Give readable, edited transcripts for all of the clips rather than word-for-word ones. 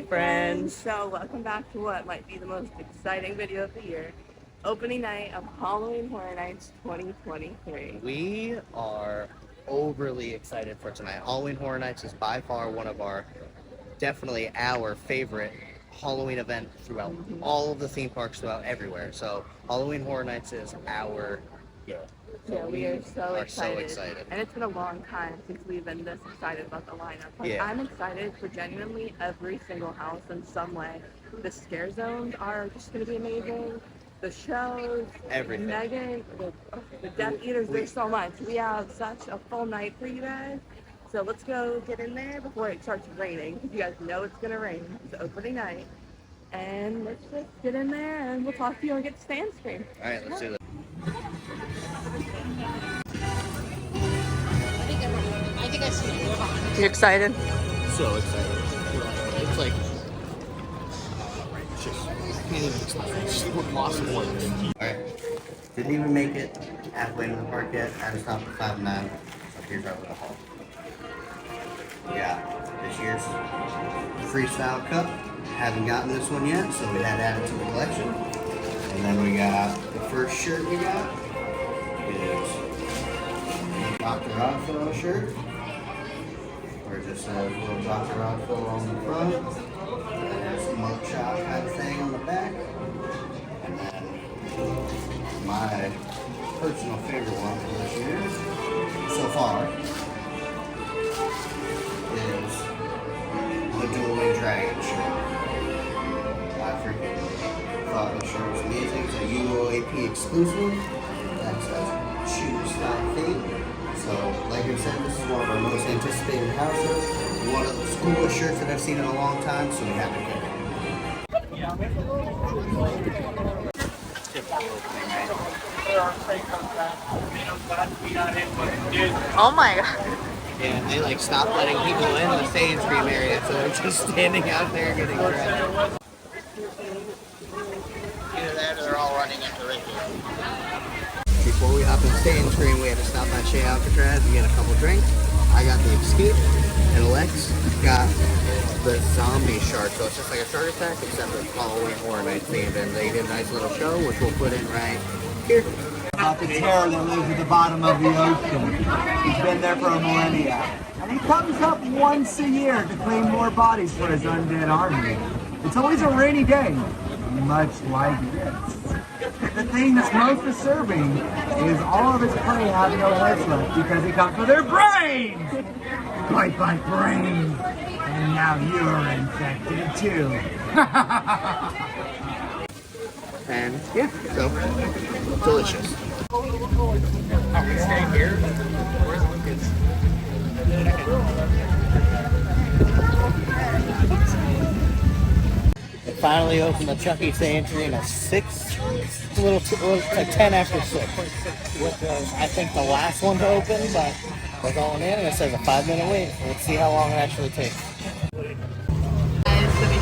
friends. So welcome back to what might be the most exciting video of the year. Opening night of Halloween Horror Nights 2023. We are overly excited for tonight. Halloween Horror Nights is by far one of definitely our favorite Halloween event throughout all of the theme parks throughout everywhere. So Halloween Horror Nights is our Yeah, we are so excited. And it's been a long time since we've been this excited about the lineup. I'm excited for genuinely every single house in some way. The Scarezones are just going to be amazing. The shows, everything. Megan, the Death Eaters, there's so much. We have such a full night for you guys. So let's go get in there before it starts raining, because you guys know it's going to rain. It's opening night. And let's just get in there and we'll talk to you and get to stand screen. All right, let's do this. I think I see it. You excited? So excited. It's like, I can't even explain it. It's just lost of words. Alright, didn't even make it halfway into the park yet. Had to stop at 5 and 9. So here's our little haul. We got this year's Freestyle Cup. Haven't gotten this one yet, so we had to add it to the collection. And then we got the first shirt we got is the Dr. Oddfellow shirt. Where it just says little Dr. Oddfellow on the front. And there's a mugshot kind of thing on the back. And then my personal favorite one for this year so far is the Dueling Dragons shirt. I freaking thought the shirt was amazing. It's a UOAP exclusive. That says shoe style theme. So, like I said, this is one of our most anticipated houses. One of the coolest shirts that I've seen in a long time, so we have to get it. Oh my god. Yeah, and they like stopped letting people in the stage scream area, so they're just standing out there getting dressed. Either that or they're all running into Ricky. Before we hop in stand screen, we had to stop by Shea Alcatraz and get a couple drinks. I got the Escape, and Alex got the Zombie Shark. So it's just like a shark attack, except it's Halloween Horror Night themed, and they did a nice little show, which we'll put in right here. About the terror that lives at the bottom of the ocean. He's been there for a millennia. And he comes up once a year to claim more bodies for his undead army. It's always a rainy day, much like this. The thing that's most disturbing is all of his prey have no heads left because he comes for their brains! Bite my brain! And now you're infected too. And yeah, so delicious. Are we staying here? Where's Lucas? They finally opened the Chucky Sanctuary at 6, a little like 10 after 6. Which was, I think, the last one to open, but we're going in and it says a 5-minute wait. Let's see how long it actually takes. So we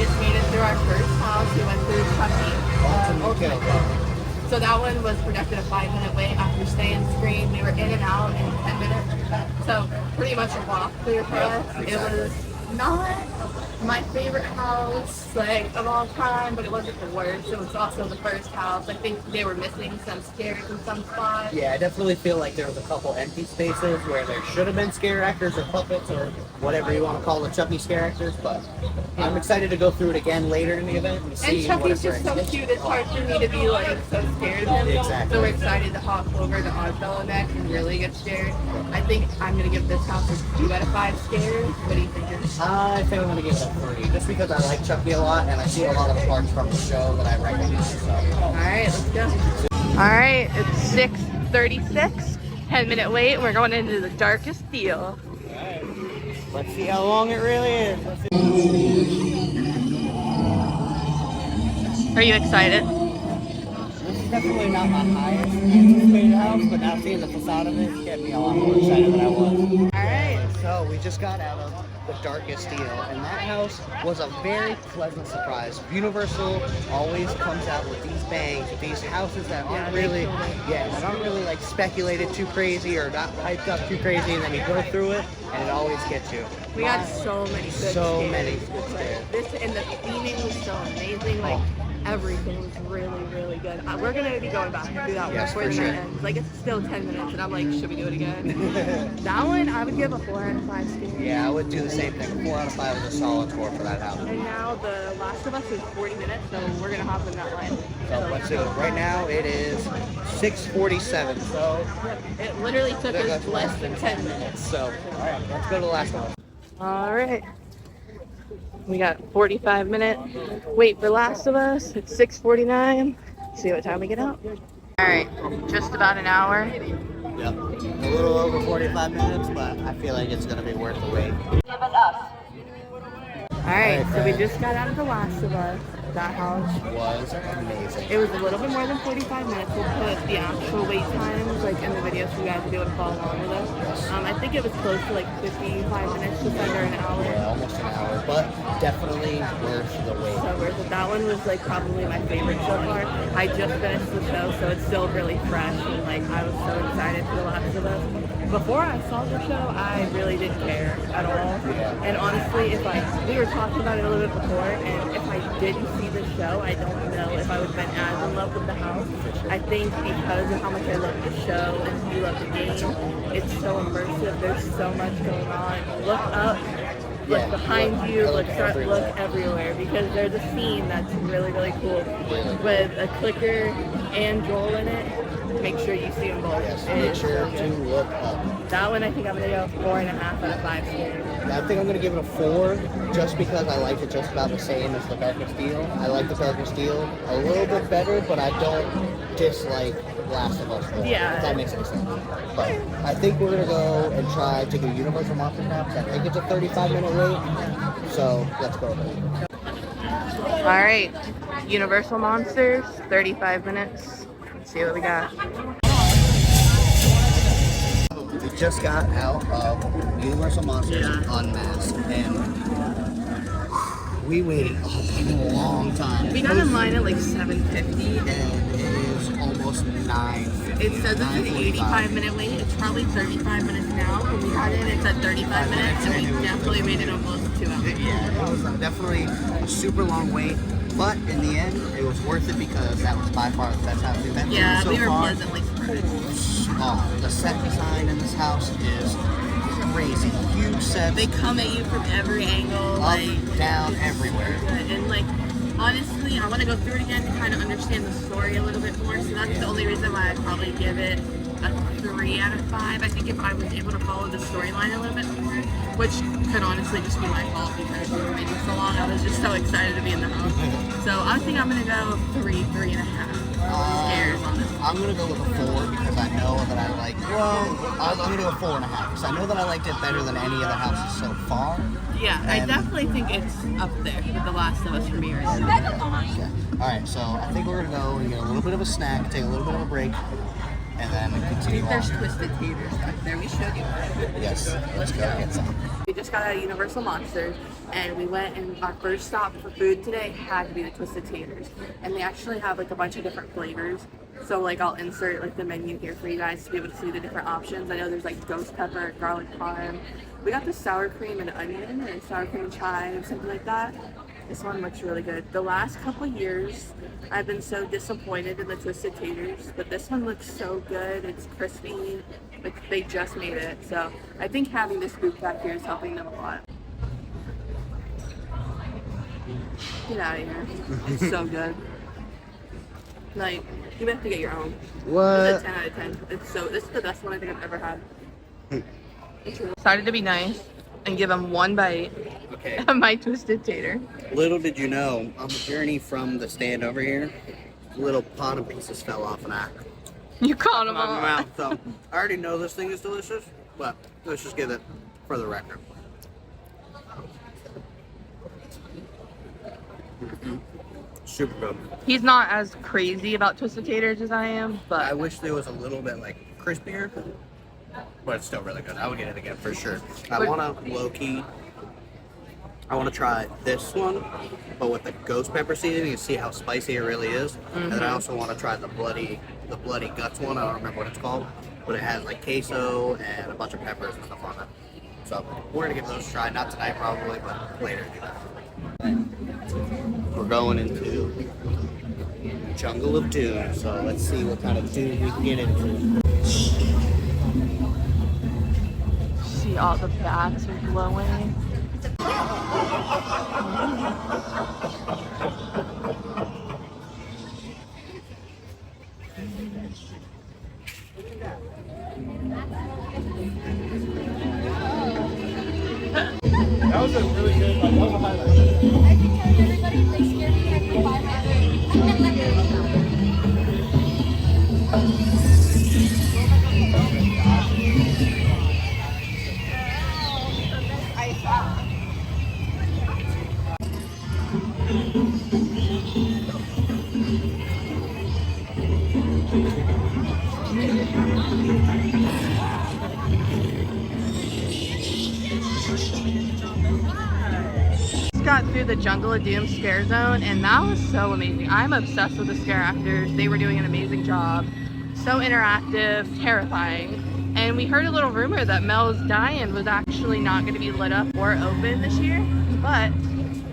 just made it through our first house. We went through Chucky. So that one was projected a 5-minute wait after staying screen. We were in and out in 10 minutes. So pretty much a walk through for us. It was not my favorite house of all time, but it wasn't the worst. It was also the first house. I think they were missing some scares in some spots. Yeah, I definitely feel like there was a couple empty spaces where there should have been scare actors or puppets or whatever you want to call the Chucky scare actors, but I'm excited to go through it again later in the event and see. And Chucky's just so cute. It's hard for me to be so scared of him. Exactly. So we're excited to hop over to Oddfellow next and really get scared. I think I'm gonna give this house a 2 out of 5 scares. What do you think? I think I'm gonna give it a 3, just because I like Chucky a lot and I see a lot of the parts from the show that I recognize. So. Alright, let's go. Alright, it's 6:36, 10-minute wait, and we're going into the darkest deal. Alright, let's see how long it really is. Are you excited? This is definitely not my highest anticipated house, but now seeing the facade of it get me a lot more excited than I was. Alright. So we just got out of the darkest steel, and that house was a very pleasant surprise. Universal always comes out with these bangs, with these houses that aren't really, that aren't really like speculated too crazy or not hyped up too crazy, and then you go through it, and it always gets you. We got so many good scares. Good scares. This and the theming was so amazing. Like everything was really, really good. We're gonna be going back and do that one Yes, before for the sure. night ends. Like it's still 10 minutes, and I'm like, should we do it again? That one, I would give a 4 out of 5 scare. Yeah, I would do the same thing. 4 out of 5 is a solid score for that house. And now the Last of Us is 40 minutes, so we're gonna hop in that line. So let's do it. Right now it is 6:47. So It literally took us less than 10 minutes. all right, let's go to the last one. All right. We got 45 minute wait for Last of Us. It's 6:49. See what time we get out. All right, just about an hour. Yep. A little over 45 minutes, but I feel like it's gonna be worth the wait. All right, so we just got out of The Last of Us. That house Was amazing. It was a little bit more than 45 minutes. We'll put the actual wait times like in the video so you guys will be able to follow along with us. I think it was close to like 55 minutes, just under an hour. Yeah, almost an hour, but definitely worth the wait. So worth it. That one was like probably my favorite so far. I just finished the show, so it's still really fresh, and like I was so excited for The Last of Us. Before I saw the show, I really didn't care at all. Yeah. And honestly, we were talking about it a little bit before, and if I didn't see the show, I don't know if I would have been as in love with the house. I think because of how much I love the show and you love the game, it's so immersive. There's so much going on. Look up, look Yeah, behind you, look everywhere. look everywhere, because there's a scene that's really, really cool with a clicker and Joel in it. Make sure you see them both. Yes, make sure to look up. That one I think I'm gonna go 4.5 out of 5 scores. I think I'm gonna give it a 4, just because I like it just about the same as the Darkest Steel. I like the Darkest Steel a little bit better, but I don't dislike Last of Us more. Yeah. If that makes any sense. But I think we're gonna go and try to do Universal Monster Traps. I think it's a 35-minute wait, so let's go with it. All right, Universal Monsters, 35 minutes. Let's see what we got. We just got out of Universal Monsters Unmasked, and we waited a long time. We got in line at like 7:50. And it is almost 9:50. It says it's an 85-minute wait. It's probably 35 minutes now. When we got in, it's at 35 minutes, and we definitely waited almost 2 hours. Yeah, it was definitely a super long wait, but in the end, it was worth it because that was by far the best house we've been Yeah, to so we were far. pleasantly surprised. Oh, the set design in this house is crazy. Huge sets, They come at you from every angle, up, like, down, everywhere. and like, honestly, I want to go through it again to kind of understand the story a little bit more. So that's the only reason why I'd probably give it a 3 out of 5. I think if I was able to follow the storyline a little bit more, which could honestly just be my fault because we were waiting so long, I was just so excited to be in the house. So I think I'm gonna go 3.5 scares on this. I'm gonna go with a 4 because I know that I like. Well, I'm gonna go 4.5 because I know that I liked it better than any of the houses so far. Yeah, I And- definitely think it's up there with The Last of Us for me right now. Yeah. All right, so I think we're gonna go and get a little bit of a snack, take a little bit of a break, and then I continue think there's on. twisted taters back there. We should get one. Yes, let's go get some. We just got out of Universal Monsters, and we went, and our first stop for food today had to be the Twisted Taters. And they actually have like a bunch of different flavors. So like I'll insert like the menu here for you guys to be able to see the different options. I know there's like ghost pepper, garlic parm. We got the sour cream and onion, or sour cream and chive, something like that. This one looks really good. The last couple years, I've been so disappointed in the Twisted Taters, but this one looks so good. It's crispy. Like they just made it. So I think having this booth back here is helping them a lot. Get out of here. It's so good. Like, you have to get your own. It's a What? 10 out of 10. This is the best one I think I've ever had. Decided to be nice and give them one bite Okay. of my Twisted Tater. Little did you know, on the journey from the stand over here, little pot of pieces fell off and I You caught them my all. mouth. So I already know this thing is delicious, but let's just give it for the record. Super good. He's not as crazy about Twisted Taters as I am, I but wish there was a little bit like crispier, but it's still really good. I would get it again for sure. I But- want to low key I want to try this one, but with the ghost pepper seasoning and see how spicy it really is. And then I also want to try the bloody guts one. I don't remember what it's called, but it has like queso and a bunch of peppers and stuff on it. So we're gonna give those a try. Not tonight probably, but later. We're going into Jungle of Doom. So let's see what kind of doom we can get into. See, all the bats are glowing. That was a really good, that was a highlight. I can tell everybody they scared me at the 500. Got through the Jungle of Doom scare zone, and that was so amazing. I'm obsessed with the scare actors. They were doing an amazing job. So interactive, terrifying. And we heard a little rumor that Mel's Dine was actually not going to be lit up or open this year, but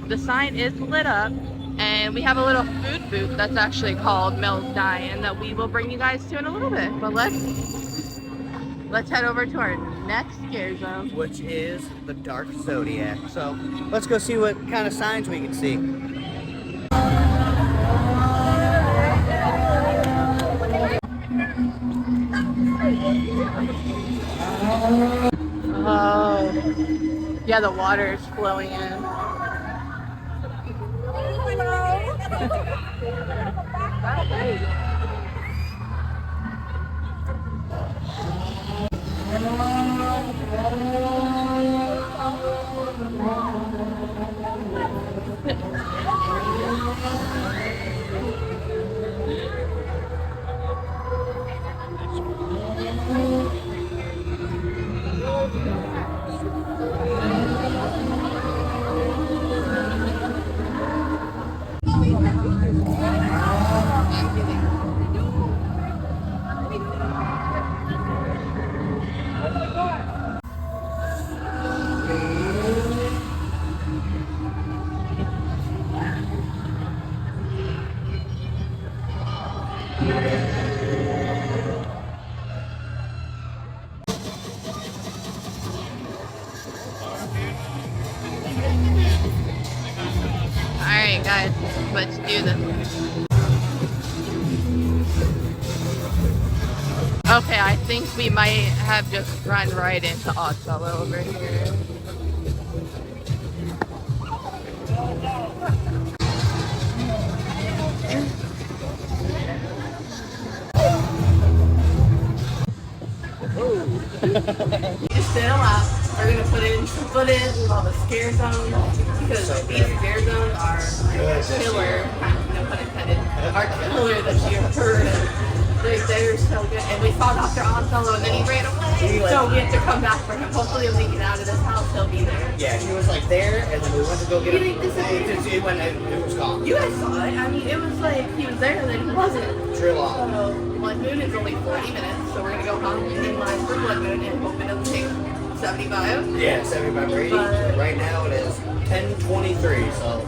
the sign is lit up, and we have a little food booth that's actually called Mel's Dine that we will bring you guys to in a little bit. But let's head over to our next scare zone, Which is the Dark Zodiac. So let's go see what kind of signs we can see. Oh, yeah, the water is flowing in. Alright guys, let's do this. Okay, I think we might have just run right into Oddfellow over here. You just did a lap. We're gonna put in some footage of all the scare zones because these scare zones are killer, no pun intended, are killer this year. They're so good. And we saw Dr. Oddfellow and then he ran away. So we have to come back for him. Hopefully when we get out of this house, he'll be there. Yeah, he was like there, and then we went to go get him. He disappeared. It was gone. You guys saw it. I mean, it was like he was there and then he wasn't. True long. So Blood Moon is only 40 minutes, so we're gonna go home and in line for Blood Moon and hope it doesn't take 75. Yeah, 75 or 80. But right now it is 10:23, so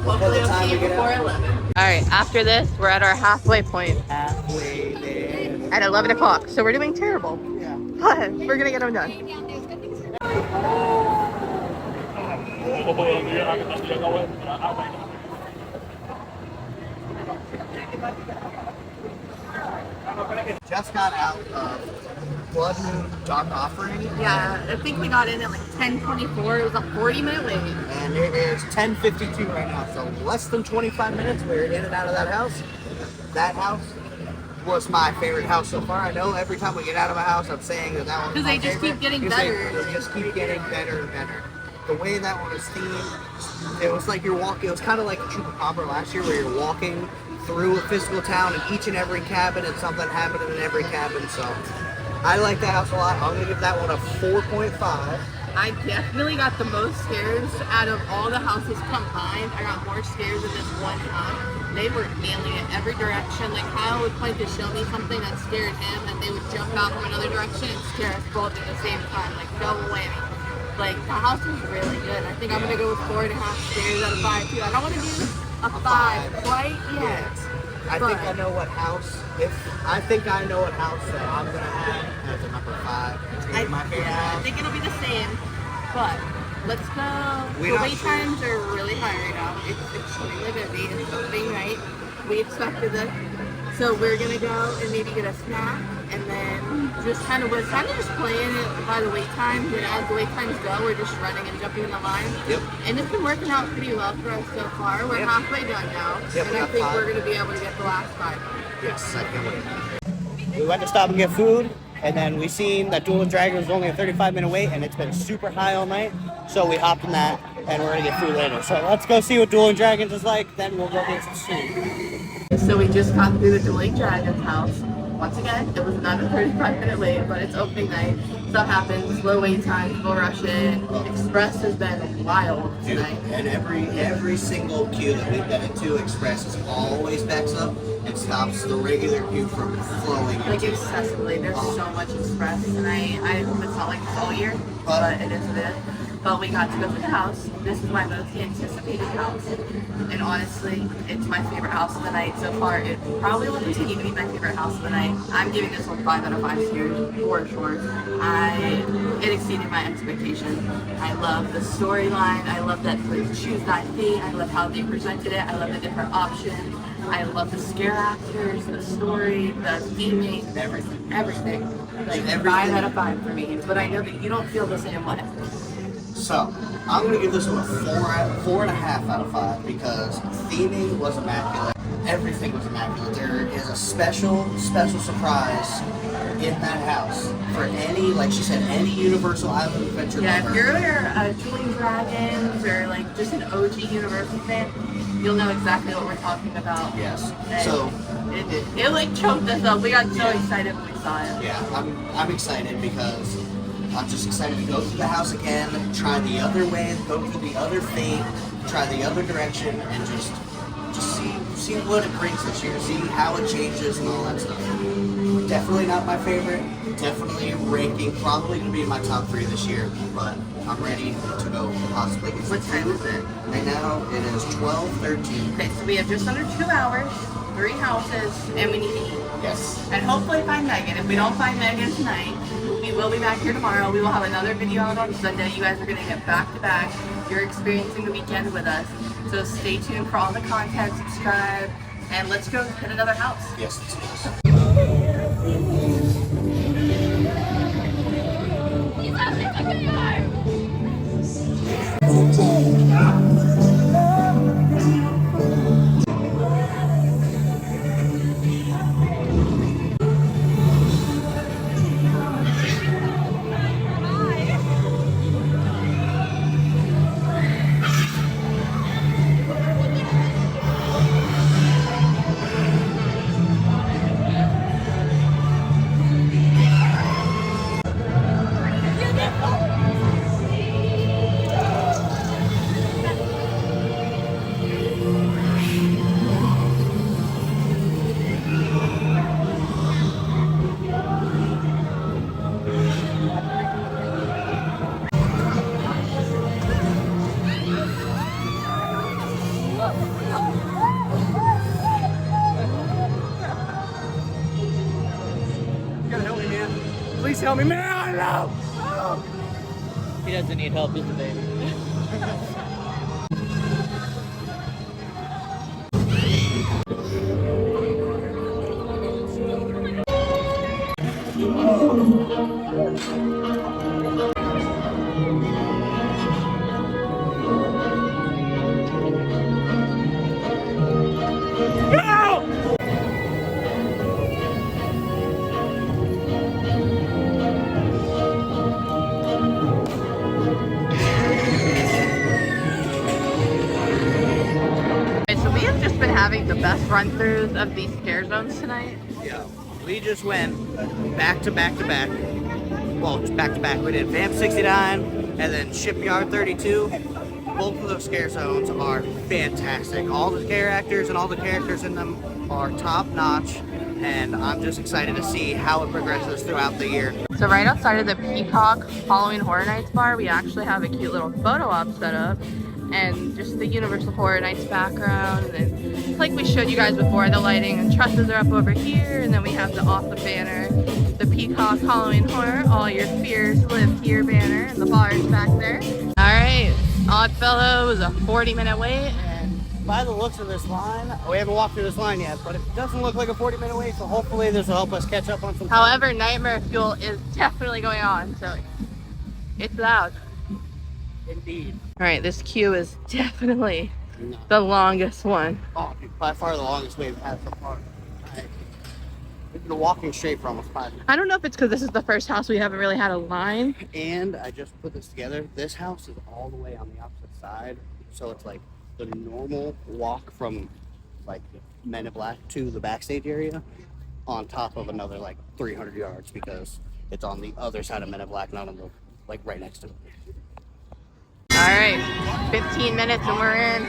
hopefully we'll see you before 11. Alright, after this, we're at our halfway point halfway there. at 11 o'clock, so we're doing terrible. Yeah. But we're gonna get them done. Just got out of Blood Moon Dark Offering. Yeah, I think we got in at like 10:24. It was a 40-minute wait. And it is 10:52 right now, so less than 25 minutes we're in and out of that house. That house was my favorite house so far. I know every time we get out of a house, I'm saying that one was Because my they just favorite, keep getting because better. They just keep getting better and better. The way that one was themed, it was like you're walking. It was kind of like Chupacabra last year, where you're walking through a physical town, and each and every cabin, and something happening in every cabin. So I like that house a lot. I'm gonna give that one a 4.5. I definitely got the most scares out of all the houses combined. I got more scares in this one house. They were nailing it every direction. Like Kyle would point to show me something that scared him, and they would jump out from another direction and scare us both at the same time, like double whammy. Like the house was really good. I think I'm gonna go with 4.5 scares out of 5 too. I don't want to do a 5 quite yet. I think I know what house. I think I know what house that I'm gonna have as a number 5. It's gonna be my favorite I house. think it'll be the same, but let's go. The wait times are really high right now. It's extremely busy. It's opening night. We expected it. So we're gonna go and maybe get a snack and then just we're kind of just playing it by the wait times. And as the wait times go, we're just running and jumping in the line. Yep. And it's been working out pretty well for us so far. We're halfway done now. Yep, and I think we're gonna be able to get the last 5. Yes, I can't wait. We went to stop and get food, and then we seen that Dueling Dragons was only a 35-minute wait, and it's been super high all night. So we hopped in that, and we're gonna get food later. So let's go see what Dueling Dragons is like. Then we'll go get some food. So we just got through the Dueling Dragons house. Once again, it was not a 35-minute wait, but it's opening night. Stuff happens, low wait time, people rush in. Express has been wild tonight. And every single queue that we've been into, Express is always backs up and stops the regular queue from flowing. Like excessively, there's so much Express tonight. I hope it's not like this all year, but it is a bit. But we got to go to the house. This is my most anticipated house. And honestly, it's my favorite house of the night so far. It probably will continue to be my favorite house of the night. I'm giving this one 5 out of 5 stars for sure. It exceeded my expectation. I love the storyline. I love that they choose that fee. I love how they presented it. I love the different options. I love the scare actors, the story, the theming, everything. Like 5 out of 5 for me. But I know that you don't feel the same way. So, I'm going to give this one a 4.5 out of 5 because theming was immaculate. Everything was immaculate. There is a special surprise in that house for any, like she said, any Universal Island Adventure Yeah, lover. if you're a Dueling Dragons or like just an OG Universal fan, you'll know exactly what we're talking about. Yes. And So, it like choked us up. We got so excited when we saw it. yeah, I'm excited because I'm just excited to go through the house again, try the other way, go through the other theme, try the other direction, and just see what it brings this year, see how it changes and all that stuff. Definitely not my favorite. Definitely ranking, probably gonna be in my top 3 this year, but I'm ready to go possibly. What time is it? Right now it is 12:13. Okay, so we have just under 2 hours, 3 houses, and we need to eat. Yes. And hopefully find Megan. If we don't find Megan tonight, we will be back here tomorrow. We will have another video out on Sunday. You guys are going to get back to back. You're experiencing the weekend with us. So stay tuned for all the content, subscribe, and let's go hit another house. Yes. Let's do this. Please help me, man! No! He doesn't need help, he's a baby. Okay, so we have just been having the best run-throughs of these scare zones tonight. Yeah, we just went back to back to back. Well, back to back. We did Vamp 69, And then Shipyard 32, both of those scare zones are fantastic. All the scare actors and all the characters in them are top notch, and I'm just excited to see how it progresses throughout the year. So right outside of the Peacock Halloween Horror Nights bar, we actually have a cute little photo op set up, and just the Universal Horror Nights background, and like we showed you guys before, the lighting and trusses are up over here, and then we have the awesome banner, the Peacock Halloween Horror, all your fears live here banner, and the bar's back there. All right, Oddfellow is a 40-minute wait, and By the looks of this line, we haven't walked through this line yet, but it doesn't look like a 40-minute wait, so hopefully this will help us catch up on some time. however, Nightmare Fuel is definitely going on, so it's loud. Indeed. All right, this queue is definitely the longest one. Oh, dude, by far the longest wait we've had so far. We've been walking straight for almost 5 minutes. I don't know if it's because this is the first house we haven't really had a line. And I just put this together. This house is all the way on the opposite side, so it's like the normal walk from like Men in Black to the backstage area on top of another like 300 yards because it's on the other side of Men in Black, not on the like right next to it. All right, 15 minutes and we're in.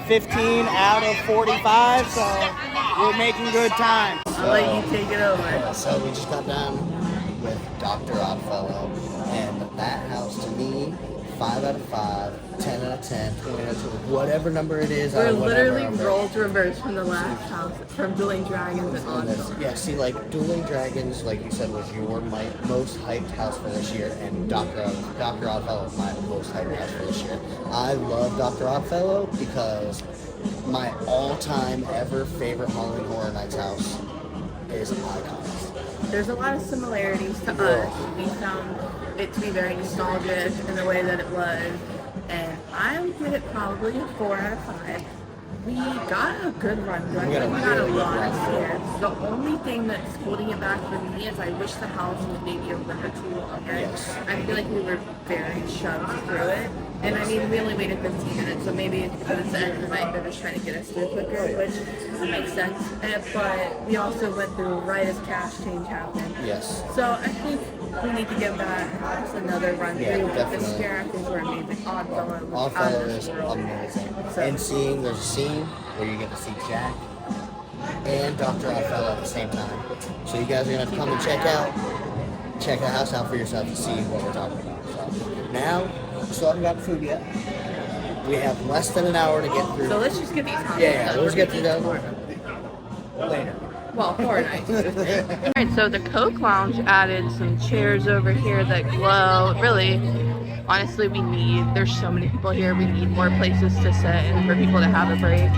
15 out of 45, so we're making good time. I'll let you take it over. So we just got done with Dr. Oddfellow, and that house to me, 5 out of 5, 10 out of 10, 20 out of 20, whatever number it is. We're whatever literally number. rolled reverse from the last house, from Dueling Dragons and Oddfellow. Yeah, see, like Dueling Dragons, like you said, was your most hyped house for this year, and Dr. Oddfellow is my most hyped house for this year. I love Dr. Oddfellow because my all-time ever favorite Halloween Horror Nights house is Icons. There's a lot of similarities to us. We found it to be very nostalgic in the way that it was, and I would give it probably a 4 out of 5. We got a good run through. I feel like we got a lot of scares. The only thing that's holding it back for me is I wish the house was maybe a little bit too longer. Yes. I feel like we were very shoved through it. And I mean, we only waited 15 minutes, so maybe it's because it's the end of the night, they're just trying to get us through quicker, which makes sense. But we also went through right as cash change happened. Yes. So I think we need to give that house another run through. Yeah, The definitely. scare actors were amazing. Oddfellow was out Oddfellow of is this world. amazing. So- And there's a scene where you get to see Jack and Dr. Oddfellow at the same time. So you guys are gonna have to come and check the house out for yourself to see what we're talking about. So now, we still haven't gotten food yet. We have less than an hour to get through. So let's just get these houses Yeah, done. let's get through that later. Well, 4 nights. Alright, so the Coke Lounge added some chairs over here that glow. Really, honestly, there's so many people here, we need more places to sit and for people to have a break.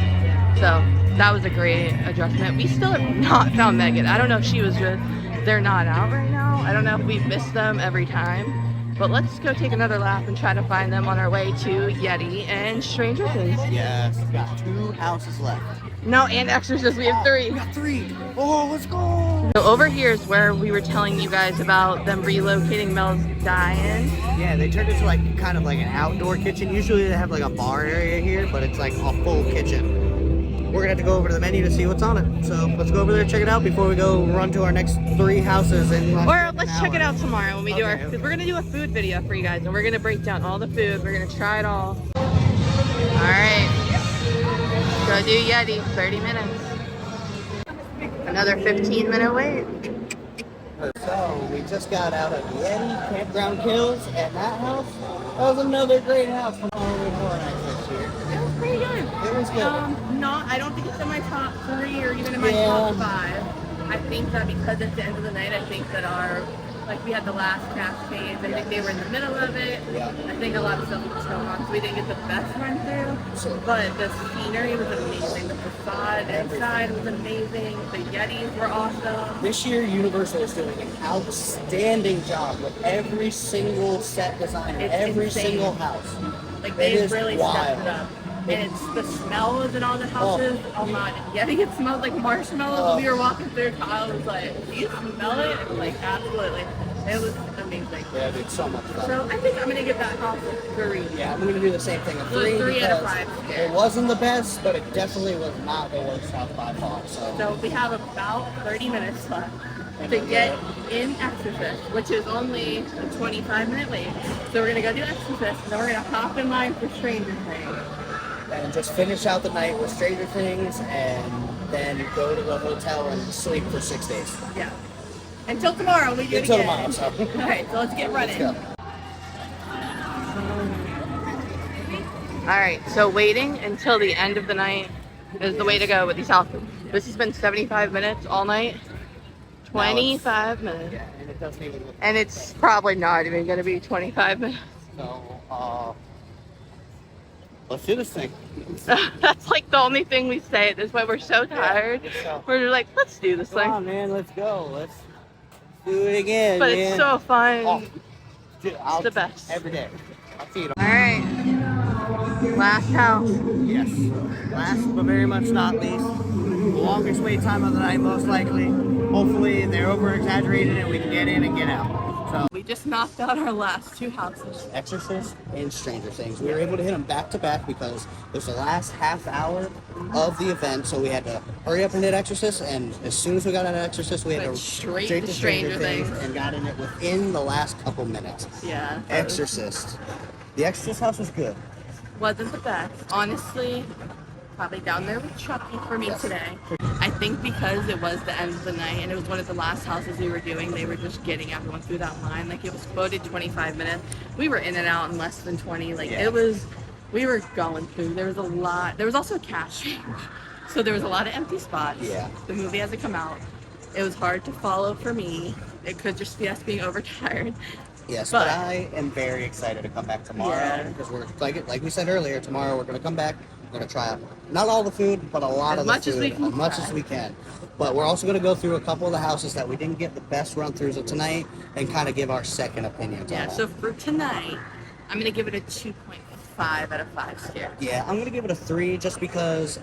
So that was a great adjustment. We still have not found Megan. I don't know if they're not out right now. I don't know if we've missed them every time. But let's go take another lap and try to find them on our way to Yeti and Stranger Things. Yes, we've got 2 houses left. No, and Exorcist, we have 3. We got 3. Oh, let's go. So over here is where we were telling you guys about them relocating Mel's die-in. Yeah, they turned it to like kind of like an outdoor kitchen. Usually they have like a bar area here, but it's like a full kitchen. We're gonna have to go over to the menu to see what's on it. So let's go over there and check it out before we go run to our next 3 houses. Or let's check it out tomorrow when we do because we're gonna do a food video for you guys, and we're gonna break down all the food. We're gonna try it all. All right, go do Yeti. 30 minutes. Another 15-minute wait. So we just got out of Yeti, Campground Kills, and that house, that was another great house from Halloween Horror Nights this year. It was pretty good. It was good. I don't think it's in my top 3 or even in my Yeah. top 5. I think that because it's the end of the night, I think that we had the last cascades. I think they were in the middle of it. Yeah. I think a lot of stuff was going on, so we didn't get the best run through. But the scenery was amazing. The facade inside was amazing. The Yetis were awesome. This year, Universal is doing an outstanding job with every single set design, It's every insane. single house. Like It they is really wild. stepped it up. And it's the smells in all the houses. Oh my, Yeti, it smelled like marshmallows. We were walking through. Kyle was like, "Do you smell it?" And like, absolutely. It was amazing. Yeah, dude, so much fun. So I think I'm gonna give that house a 3. Yeah, I'm gonna do the same thing. A It 3 was 3 out of because 5. it wasn't the best, but it definitely was not the worst house by far. So So we have about 30 minutes left. to get in Exorcist, which is only a 25-minute wait. So we're gonna go do Exorcist, and then we're gonna hop in line for Stranger Things. And just finish out the night with Stranger Things, and then go to the hotel and sleep for 6 days. Yeah. Until tomorrow, we do it Until again. tomorrow, so. All right, so let's get running. Let's go. All right, so waiting until the end of the night is the way to go with these houses. This has been 75 minutes all night. 25 minutes. Yeah, and it doesn't even look. And it's probably not even going to be 25 minutes. So, let's do this thing. That's like the only thing we say at this point. We're so tired. so. We're just like, let's do this Come thing. on, man, let's go. Let's do it again, But man. it's so fun. Oh, dude, It's the best. Every day. I'll see you. All right. Last house. Yes. Last but very much not least, the longest wait time of the night, most likely. Hopefully, they're over-exaggerated and we can get in and get out. So, We just knocked out our last two houses. Exorcist and Stranger Things. We were able to hit them back to back because it was the last half hour of the event, so we had to hurry up and hit Exorcist. And as soon as we got out of Exorcist, we had Went to straight straight to to Stranger Things. and got in it within the last couple minutes. Yeah. Exorcist. The Exorcist house was good. Wasn't the best. Honestly, probably down there with Chucky for me Yes. today. I think because it was the end of the night and it was one of the last houses we were doing, they were just getting everyone through that line. Like, it was quoted 25 minutes. We were in and out in less than 20. Like, Yeah. it was, we were going through. There was a lot. There was also a cash change. So there was a lot of empty spots. Yeah. The movie hasn't come out. It was hard to follow for me. It could just be us being overtired. Yes, But- but I am very excited to come back tomorrow Yeah. because we're like we said earlier. Tomorrow we're going to come back. We're going to try out not all the food, but a lot As of the much as food, we can as much try. as we can. But we're also going to go through a couple of the houses that we didn't get the best run-throughs of tonight and kind of give our second opinions Yeah, on. so for tonight, I'm going to give it a 2.5 out of 5 scare. Yeah, I'm going to give it a 3 just because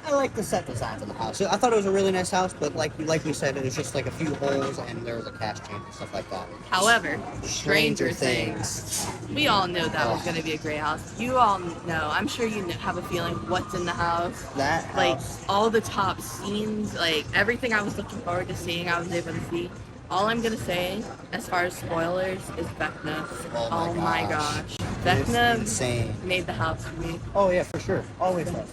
I like the set designs in the house. I thought it was a really nice house, but like we said, it was just like a few holes and there was a cash change and stuff like that. However, Stranger Things. We all knew that was going to be a great house. You all know. I'm sure you have a feeling what's in the house. That house. Like, all the top scenes, like, everything I was looking forward to seeing, I was able to see. All I'm going to say, as far as spoilers, is Vecna. Oh my gosh. It's Vecna insane. made the house for me. Oh yeah, for sure. Always does.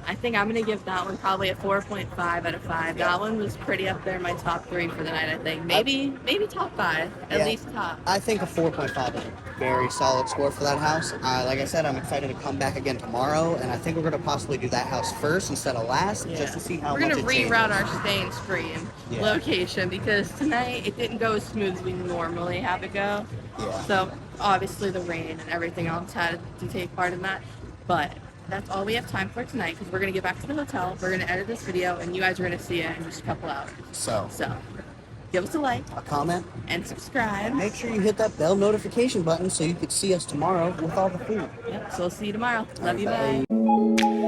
I think I'm going to give that one probably a 4.5 out of 5. That one was pretty up there in my top 3 for the night, I think. Maybe top 5. At Yeah. least top. I think a 4.5 is a very solid score for that house. Like I said, I'm excited to come back again tomorrow, and I think we're going to possibly do that house first instead of last, just to see how We're much gonna it changes. reroute our stay and scream Yeah. location because tonight it didn't go as smooth as we normally have it go. Yeah. So obviously the rain and everything else had to take part in that. But that's all we have time for tonight because we're gonna get back to the hotel. We're gonna edit this video and you guys are gonna see it in just a couple hours. So, So give us a like a comment. and subscribe. Make sure you hit that bell notification button so you can see us tomorrow with all the food. Yep, so we'll see you tomorrow. Love you, Bye. bye.